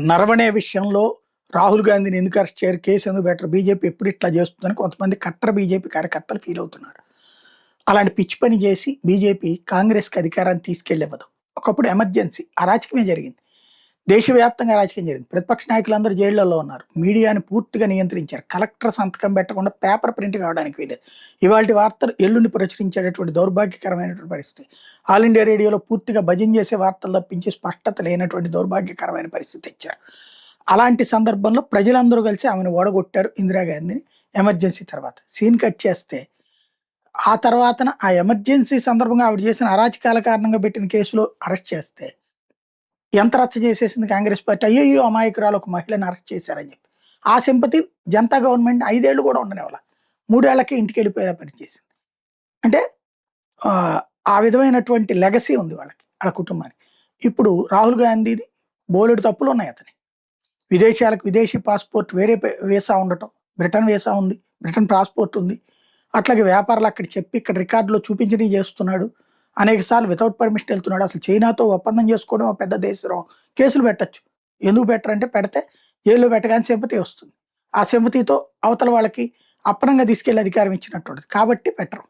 నరవణే విషయంలో రాహుల్ గాంధీని ఎందుకు అరెస్ట్ చేయరు, కేసు ఎందుకు బెటర్, బీజేపీ ఎప్పుడు ఇట్లా చేస్తుందని కొంతమంది కట్టర్ బీజేపీ కార్యకర్తలు ఫీల్ అవుతున్నారు. అలాంటి పిచ్చి పని చేసి బీజేపీ కాంగ్రెస్కి అధికారాన్ని తీసుకెళ్ళివ్వదు. ఒకప్పుడు ఎమర్జెన్సీ అరాచకమే జరిగింది, దేశవ్యాప్తంగా అరాచకం జరిగింది. ప్రతిపక్ష నాయకులందరూ జైళ్లలో ఉన్నారు, మీడియాని పూర్తిగా నియంత్రించారు, కలెక్టర్ సంతకం పెట్టకుండా పేపర్ ప్రింట్ కావడానికి వెళ్ళేది. ఇవాళ వార్తలు ఎల్లుండి ప్రచురించేటటువంటి దౌర్భాగ్యకరమైనటువంటి పరిస్థితి. ఆల్ ఇండియా రేడియోలో పూర్తిగా భజన చేసే వార్తలు తప్పించి స్పష్టత లేనటువంటి దౌర్భాగ్యకరమైన పరిస్థితి ఇచ్చారు. అలాంటి సందర్భంలో ప్రజలందరూ కలిసి ఆమెను ఓడగొట్టారు ఇందిరాగాంధీని. ఎమర్జెన్సీ తర్వాత సీన్ కట్ చేస్తే ఆ తర్వాతన ఆ ఎమర్జెన్సీ సందర్భంగా ఆవిడ చేసిన అరాచకాల కారణంగా పెట్టిన కేసులో అరెస్ట్ చేస్తే ఎంత రచ్చ చేసేసింది కాంగ్రెస్ పార్టీ. అయ్యో అమాయకురాలు ఒక మహిళను అరెస్ట్ చేశారని చెప్పి ఆ సింపతి జనతా గవర్నమెంట్ 5 ఏళ్ళు కూడా ఉండనివ్వాల, 3 ఏళ్లకే ఇంటికి వెళ్ళిపోయేలా పనిచేసింది. అంటే ఆ విధమైనటువంటి లెగసీ ఉంది వాళ్ళకి, వాళ్ళ కుటుంబానికి. ఇప్పుడు రాహుల్ గాంధీది బోలెడు తప్పులు ఉన్నాయి. అతని విదేశాలకు విదేశీ పాస్పోర్ట్, వేరే వీసా ఉండటం, బ్రిటన్ వీసా ఉంది, బ్రిటన్ పాస్పోర్ట్ ఉంది. అట్లాగే వ్యాపారాలు అక్కడ చెప్పి ఇక్కడ రికార్డులో చూపించడం చేస్తున్నాడు. అనేక సార్లు వితౌట్ పర్మిషన్ వెళ్తున్నాడు. అసలు చైనాతో ఒప్పందం చేసుకోవడం పెద్ద దేశం, కేసులు పెట్టచ్చు. ఎందుకు పెట్టరంటే పెడితే జైల్లో పెట్టగానే సింపతి వస్తుంది. ఆ సింపతితో అవతల వాళ్ళకి అప్పనంగా తీసుకెళ్లి అధికారం ఇచ్చినట్టు కాబట్టి పెట్టరు.